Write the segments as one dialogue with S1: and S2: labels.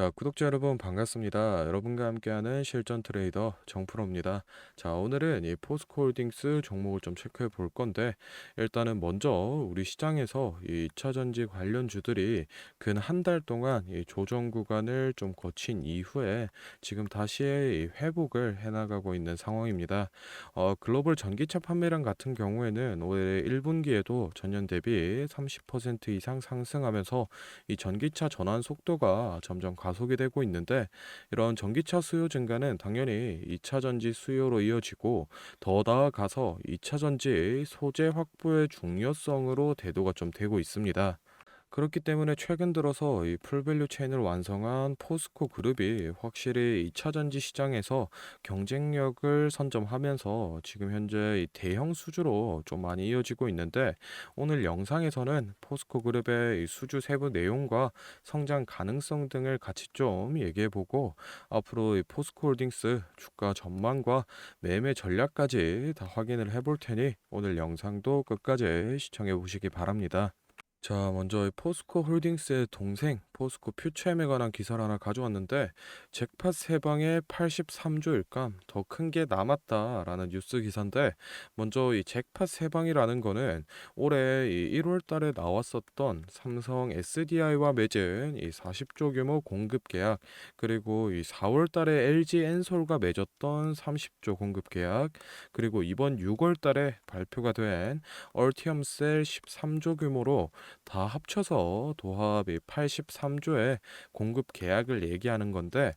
S1: 자, 구독자 여러분 반갑습니다. 여러분과 함께하는 실전 트레이더 정프로입니다. 자, 오늘은 이 포스코홀딩스 종목을 좀 체크해 볼 건데, 일단은 먼저 우리 시장에서 이 2차 전지 관련주들이 근 한 달 동안 이 조정 구간을 좀 거친 이후에 지금 다시 이 회복을 해나가고 있는 상황입니다. 글로벌 전기차 판매량 같은 경우에는 올해 1분기에도 전년 대비 30% 이상 상승하면서 이 전기차 전환 속도가 점점 가속이 되고 있는데, 이런 전기차 수요 증가는 당연히 2차 전지 수요로 이어지고, 더 나아가서 2차 전지 소재 확보의 중요성으로 대두가 좀 되고 있습니다. 그렇기 때문에 최근 들어서 이 풀밸류 체인을 완성한 포스코 그룹이 확실히 2차 전지 시장에서 경쟁력을 선점하면서 지금 현재 이 대형 수주로 좀 많이 이어지고 있는데, 오늘 영상에서는 포스코 그룹의 이 수주 세부 내용과 성장 가능성 등을 같이 좀 얘기해 보고, 앞으로 이 포스코 홀딩스 주가 전망과 매매 전략까지 다 확인을 해볼 테니 오늘 영상도 끝까지 시청해 보시기 바랍니다. 자, 먼저 이 포스코 홀딩스의 동생 포스코 퓨처엠에 관한 기사를 하나 가져왔는데, 잭팟 세방에 83조 일감 더 큰 게 남았다라는 뉴스 기사인데, 먼저 이 잭팟 세방이라는 거는 올해 이 1월 달에 나왔었던 삼성 SDI와 맺은 이 40조 규모 공급 계약, 그리고 이 4월 달에 LG 엔솔과 맺었던 30조 공급 계약, 그리고 이번 6월 달에 발표가 된 얼티엄셀 13조 규모로 다 합쳐서 도합이 83조의 공급 계약을 얘기하는 건데,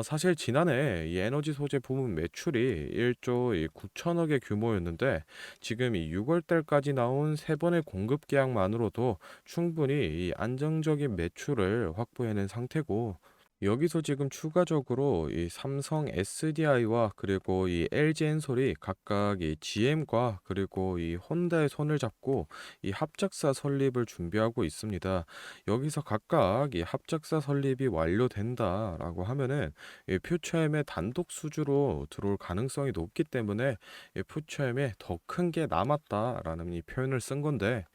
S1: 사실 지난해 이 에너지 소재 부문 매출이 1조 9천억의 규모였는데, 지금 이 6월 달까지 나온 세 번의 공급 계약만으로도 충분히 이 안정적인 매출을 확보해낸 상태고, 여기서 지금 추가적으로 이 삼성 SDI와 그리고 이 LG 엔솔이 각각 이 GM과 그리고 이 혼다의 손을 잡고 이 합작사 설립을 준비하고 있습니다. 여기서 각각 이 합작사 설립이 완료된다라고 하면은 이 퓨처엠의 단독 수주로 들어올 가능성이 높기 때문에 이 퓨처엠에 더 큰 게 남았다라는 이 표현을 쓴 건데,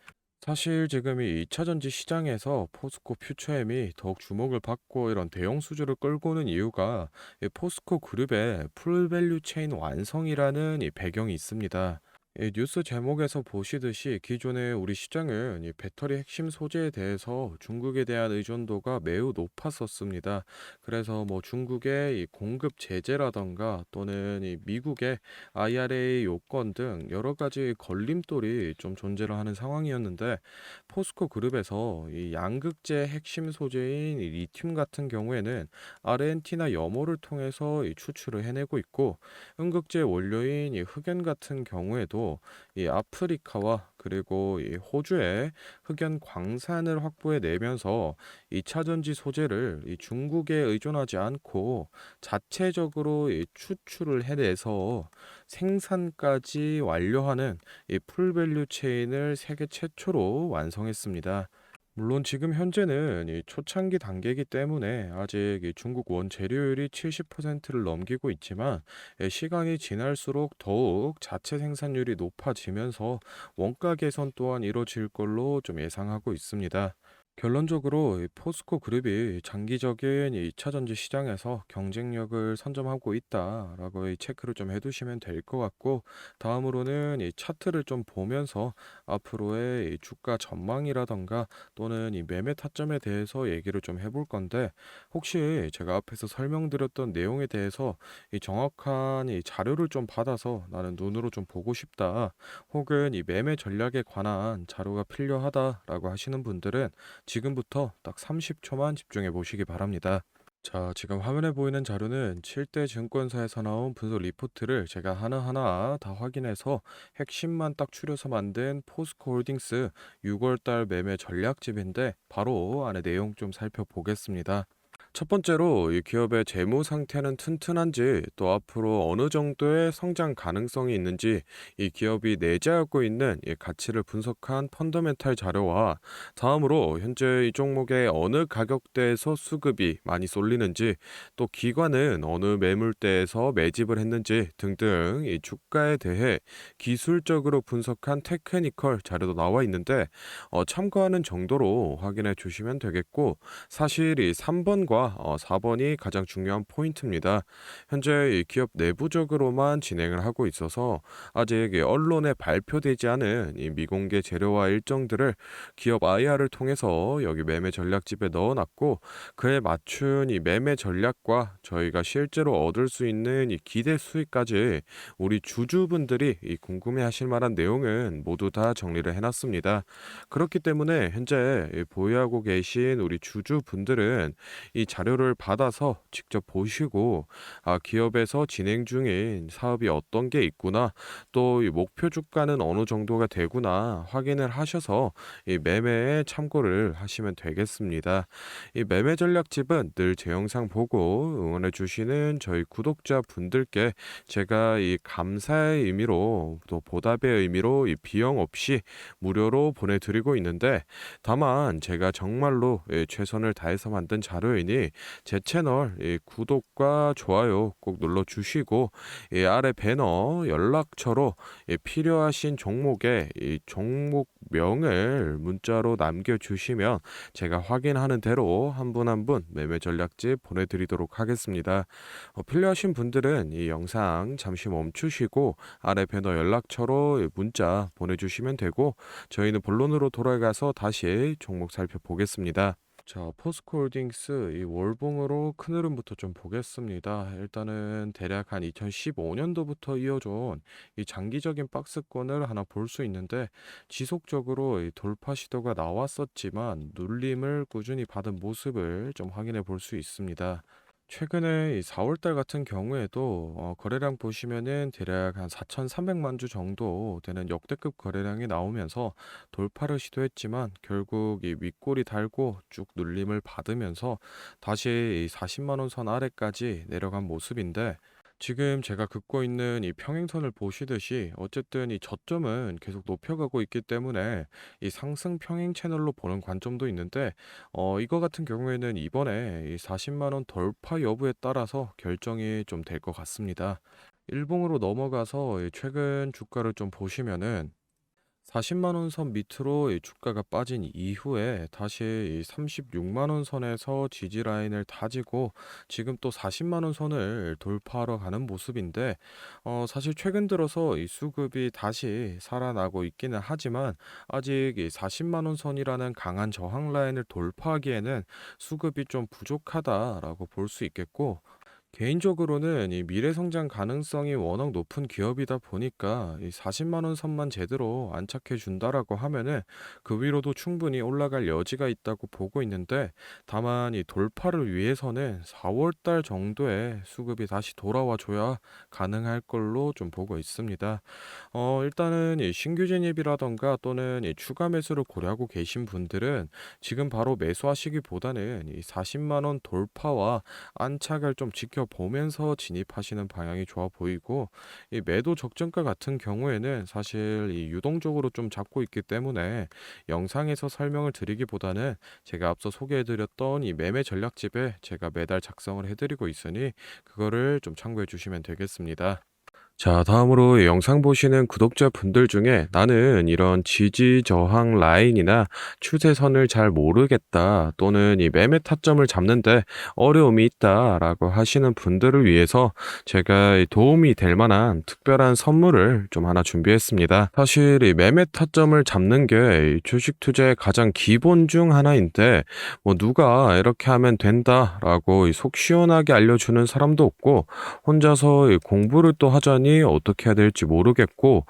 S1: 사실 지금 이 2차 전지 시장에서 포스코 퓨처엠이 더욱 주목을 받고 이런 대형 수주를 끌고 오는 이유가 이 포스코 그룹의 풀밸류 체인 완성이라는 이 배경이 있습니다. 이 뉴스 제목에서 보시듯이 기존의 우리 시장은 이 배터리 핵심 소재에 대해서 중국에 대한 의존도가 매우 높았었습니다. 그래서 뭐 중국의 이 공급 제재라던가 또는 이 미국의 IRA 요건 등 여러 가지 걸림돌이 좀 존재를 하는 상황이었는데, 포스코 그룹에서 이 양극재 핵심 소재인 이 리튬 같은 경우에는 아르헨티나 염호를 통해서 이 추출을 해내고 있고, 음극재 원료인 이 흑연 같은 경우에도 이 아프리카와 그리고 이 호주의 흑연 광산을 확보해 내면서 이 차전지 소재를 이 중국에 의존하지 않고 자체적으로 이 추출을 해내서 생산까지 완료하는 이 풀밸류 체인을 세계 최초로 완성했습니다. 물론 지금 현재는 이 초창기 단계이기 때문에 아직 이 중국 원재료율이 70%를 넘기고 있지만, 시간이 지날수록 더욱 자체 생산율이 높아지면서 원가 개선 또한 이뤄질 걸로 좀 예상하고 있습니다. 결론적으로 이 포스코 그룹이 장기적인 이 2차 전지 시장에서 경쟁력을 선점하고 있다라고 이 체크를 좀 해두시면 될 것 같고, 다음으로는 이 차트를 좀 보면서 앞으로의 이 주가 전망이라던가 또는 이 매매 타점에 대해서 얘기를 좀 해볼 건데, 혹시 제가 앞에서 설명드렸던 내용에 대해서 이 정확한 이 자료를 좀 받아서 나는 눈으로 좀 보고 싶다, 혹은 이 매매 전략에 관한 자료가 필요하다라고 하시는 분들은 지금부터 딱 30초만 집중해 보시기 바랍니다. 자, 지금 화면에 보이는 자료는 7대 증권사에서 나온 분석 리포트를 제가 하나하나 다 확인해서 핵심만 딱 추려서 만든 포스코 홀딩스 6월달 매매 전략집인데, 바로 안에 내용 좀 살펴보겠습니다. 첫 번째로 이 기업의 재무 상태는 튼튼한지, 또 앞으로 어느 정도의 성장 가능성이 있는지, 이 기업이 내재하고 있는 이 가치를 분석한 펀더멘탈 자료와, 다음으로 현재 이 종목의 어느 가격대에서 수급이 많이 쏠리는지, 또 기관은 어느 매물대에서 매집을 했는지 등등 이 주가에 대해 기술적으로 분석한 테크니컬 자료도 나와 있는데, 참고하는 정도로 확인해 주시면 되겠고, 사실 이 3번과 3번과 4번이 가장 중요한 포인트입니다. 현재 이 기업 내부적으로만 진행을 하고 있어서 아직 이 언론에 발표되지 않은 이 미공개 재료와 일정들을 기업 IR을 통해서 여기 매매 전략집에 넣어놨고, 그에 맞춘 이 매매 전략과 저희가 실제로 얻을 수 있는 이 기대 수익까지 우리 주주분들이 이 궁금해하실 만한 내용은 모두 다 정리를 해놨습니다. 그렇기 때문에 현재 이 보유하고 계신 우리 주주분들은 이 자료를 받아서 직접 보시고, 기업에서 진행 중인 사업이 어떤 게 있구나, 또 이 목표 주가는 어느 정도가 되구나 확인을 하셔서 이 매매에 참고를 하시면 되겠습니다. 이 매매 전략집은 늘 제 영상 보고 응원해 주시는 저희 구독자 분들께 제가 이 감사의 의미로, 또 보답의 의미로 이 비용 없이 무료로 보내드리고 있는데, 다만 제가 정말로 최선을 다해서 만든 자료이니 제 채널 구독과 좋아요 꼭 눌러주시고, 이 아래 배너 연락처로 필요하신 종목의 이 종목명을 문자로 남겨주시면 제가 확인하는 대로 한 분 한 분 매매 전략집 보내드리도록 하겠습니다. 필요하신 분들은 이 영상 잠시 멈추시고 아래 배너 연락처로 문자 보내주시면 되고, 저희는 본론으로 돌아가서 다시 종목 살펴보겠습니다. 자, 포스코홀딩스 이 월봉으로 큰 흐름부터 좀 보겠습니다. 일단은 대략 한 2015년도부터 이어져온 이 장기적인 박스권을 하나 볼 수 있는데, 지속적으로 이 돌파 시도가 나왔었지만 눌림을 꾸준히 받은 모습을 좀 확인해 볼 수 있습니다. 최근에 이 4월달 같은 경우에도 거래량 보시면은 대략 한 4,300만 주 정도 되는 역대급 거래량이 나오면서 돌파를 시도했지만 결국 이 윗골이 달고 쭉 눌림을 받으면서 다시 이 40만 원 선 아래까지 내려간 모습인데, 지금 제가 긋고 있는 이 평행선을 보시듯이 어쨌든 이 저점은 계속 높여가고 있기 때문에 이 상승 평행 채널로 보는 관점도 있는데, 이거 같은 경우에는 이번에 이 40만 원 돌파 여부에 따라서 결정이 좀 될 것 같습니다. 일봉으로 넘어가서 이 최근 주가를 좀 보시면은 40만 원 선 밑으로 이 주가가 빠진 이후에 다시 이 36만 원 선에서 지지 라인을 다지고 지금 또 40만 원 선을 돌파하러 가는 모습인데, 사실 최근 들어서 이 수급이 다시 살아나고 있기는 하지만 아직 이 40만 원 선이라는 강한 저항 라인을 돌파하기에는 수급이 좀 부족하다라고 볼 수 있겠고, 개인적으로는 이 미래 성장 가능성이 워낙 높은 기업이다 보니까 이 40만 원 선만 제대로 안착해 준다라고 하면은 그 위로도 충분히 올라갈 여지가 있다고 보고 있는데, 다만 이 돌파를 위해서는 4월 달 정도에 수급이 다시 돌아와 줘야 가능할 걸로 좀 보고 있습니다. 일단은 이 신규 진입이라던가 또는 이 추가 매수를 고려하고 계신 분들은 지금 바로 매수하시기보다는 이 40만 원 돌파와 안착을 좀 지켜보면서 진입하시는 방향이 좋아 보이고, 이 매도 적정가 같은 경우에는 사실 이 유동적으로 좀 잡고 있기 때문에 영상에서 설명을 드리기보다는 제가 앞서 소개해드렸던 이 매매 전략집에 제가 매달 작성을 해드리고 있으니 그거를 좀 참고해 주시면 되겠습니다. 자, 다음으로 영상 보시는 구독자분들 중에 나는 이런 지지 저항 라인이나 추세선을 잘 모르겠다, 또는 이 매매 타점을 잡는데 어려움이 있다라고 하시는 분들을 위해서 제가 이 도움이 될 만한 특별한 선물을 좀 하나 준비했습니다. 사실 이 매매 타점을 잡는 게 이 주식 투자의 가장 기본 중 하나인데, 뭐 누가 이렇게 하면 된다라고 속 시원하게 알려주는 사람도 없고, 혼자서 이 공부를 또 하자니 어떻게 해야 될지 모르겠고,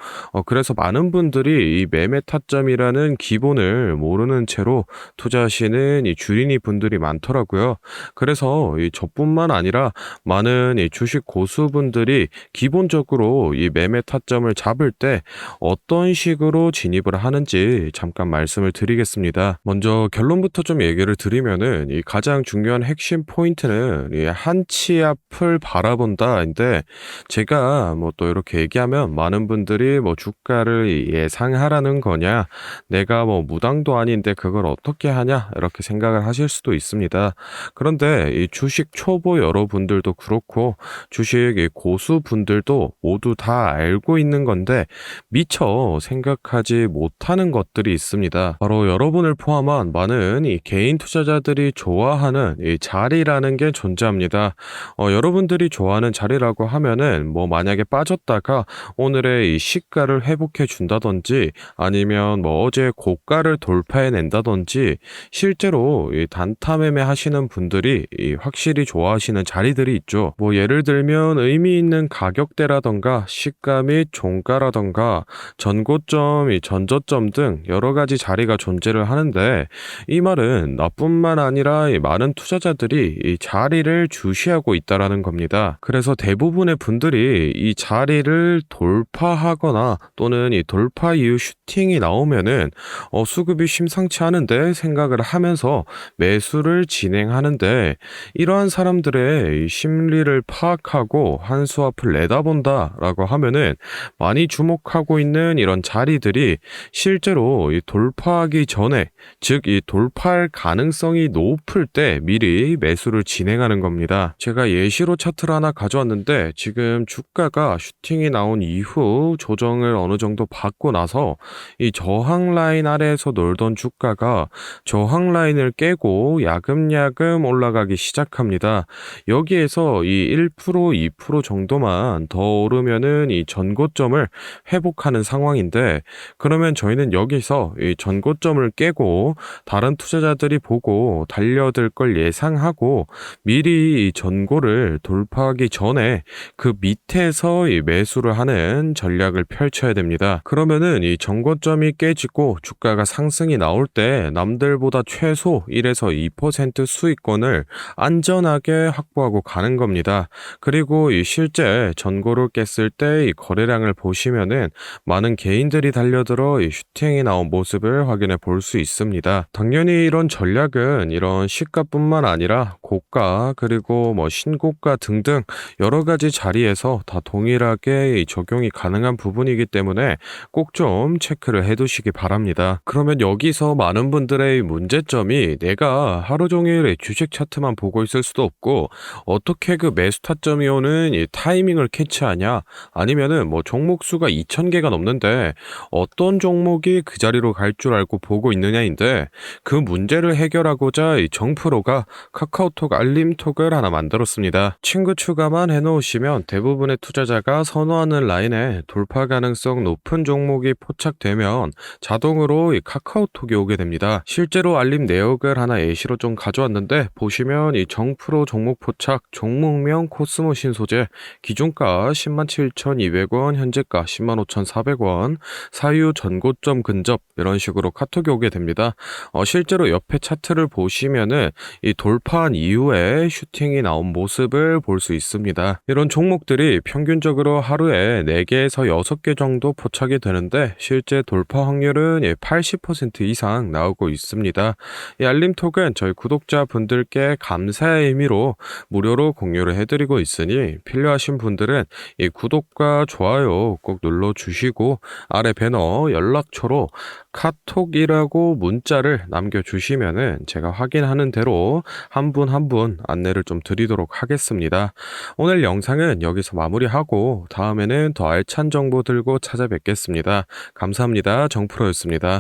S1: 그래서 많은 분들이 이 매매 타점이라는 기본을 모르는 채로 투자하시는 이 주린이 분들이 많더라고요. 그래서 이 저뿐만 아니라 많은 이 주식 고수분들이 기본적으로 이 매매 타점을 잡을 때 어떤 식으로 진입을 하는지 잠깐 말씀을 드리겠습니다. 먼저 결론부터 좀 얘기를 드리면은 이 가장 중요한 핵심 포인트는 이 한치 앞을 바라본다인데, 제가 뭐 뭐 또 이렇게 얘기하면 많은 분들이 뭐 "주가를 예상하라는 거냐? 내가 뭐 무당도 아닌데 그걸 어떻게 하냐?" 이렇게 생각을 하실 수도 있습니다. 그런데 이 주식 초보 여러분들도 그렇고 주식 이 고수분들도 모두 다 알고 있는 건데 미처 생각하지 못하는 것들이 있습니다. 바로 여러분을 포함한 많은 이 개인 투자자들이 좋아하는 이 자리라는 게 존재합니다. 여러분들이 좋아하는 자리라고 하면은 뭐 만약에 빠졌다가 오늘의 이 시가를 회복해 준다든지 아니면 뭐 어제 고가를 돌파해 낸다든지 실제로 이 단타 매매 하시는 분들이 이 확실히 좋아하시는 자리들이 있죠. 뭐 예를 들면 의미 있는 가격대라던가 시가 및 종가라던가 전고점, 이 전저점 등 여러 가지 자리가 존재를 하는데 이 말은 나뿐만 아니라 이 많은 투자자들이 이 자리를 주시하고 있다라는 겁니다. 그래서 대부분의 분들이 이 자리를 돌파하거나 또는 이 돌파 이후 슈팅이 나오면은 수급이 심상치 않은데 생각을 하면서 매수를 진행하는데 이러한 사람들의 이 심리를 파악하고 한 수 앞을 내다본다라고 하면은 많이 주목하고 있는 이런 자리들이 실제로 이 돌파하기 전에 즉 이 돌파할 가능성이 높을 때 미리 매수를 진행하는 겁니다. 제가 예시로 차트를 하나 가져왔는데 지금 주가가 슈팅이 나온 이후 조정을 어느 정도 받고 나서 이 저항 라인 아래에서 놀던 주가가 저항 라인을 깨고 야금야금 올라가기 시작합니다. 여기에서 이 1%, 2% 정도만 더 오르면은 이 전고점을 회복하는 상황인데 그러면 저희는 여기서 이 전고점을 깨고 다른 투자자들이 보고 달려들 걸 예상하고 미리 이 전고를 돌파하기 전에 그 밑에서 이 매수를 하는 전략을 펼쳐야 됩니다. 그러면은 이 전고점이 깨지고 주가가 상승이 나올 때 남들보다 최소 1에서 2% 수익권을 안전하게 확보하고 가는 겁니다. 그리고 이 실제 전고를 깼을 때 이 거래량을 보시면은 많은 개인들이 달려들어 이 슈팅이 나온 모습을 확인해 볼 수 있습니다. 당연히 이런 전략은 이런 시가뿐만 아니라 고가 그리고 뭐 신고가 등등 여러 가지 자리에서 다 동일하게 이 적용이 가능한 부분이기 때문에 꼭 좀 체크를 해 두시기 바랍니다. 그러면 여기서 많은 분들의 문제점이 내가 하루 종일 이 주식 차트만 보고 있을 수도 없고 어떻게 그 매수 타점이 오는 이 타이밍을 캐치하냐 아니면은 뭐 종목 수가 2,000개가 넘는데 어떤 종목이 그 자리로 갈 줄 알고 보고 있느냐인데 그 문제를 해결하고자 이 정프로가 카카오톡 알림톡을 하나 만들었습니다. 친구 추가만 해놓으시면 대부분의 투자자가 선호하는 라인에 돌파 가능성 높은 종목이 포착되면 자동으로 이 카카오톡이 오게 됩니다. 실제로 알림 내역을 하나 예시로 좀 가져왔는데 보시면 이 정프로 종목 포착, 종목명 코스모 신소재, 기준가 107,200원, 현재가 105,400원, 사유 전고점 근접 이런 식으로 카톡이 오게 됩니다. 실제로 옆에 차트를 보시면은 이 돌파한 이후에 슈팅이 나온 모습을 볼 수 있습니다. 이런 종목들이 평균적으로 하루에 4개에서 6개 정도 포착이 되는데 실제 돌파 확률은 80% 이상 나오고 있습니다. 이 알림톡은 저희 구독자분들께 감사의 의미로 무료로 공유를 해드리고 있으니 필요하신 분들은 이 구독과 좋아요 꼭 눌러주시고 아래 배너 연락처로 카톡이라고 문자를 남겨주시면은 제가 확인하는 대로 한 분 한 분 안내를 좀 드리도록 하겠습니다. 오늘 영상은 여기서 마무리하고 다음에는 더 알찬 정보 들고 찾아뵙겠습니다. 감사합니다. 정프로였습니다.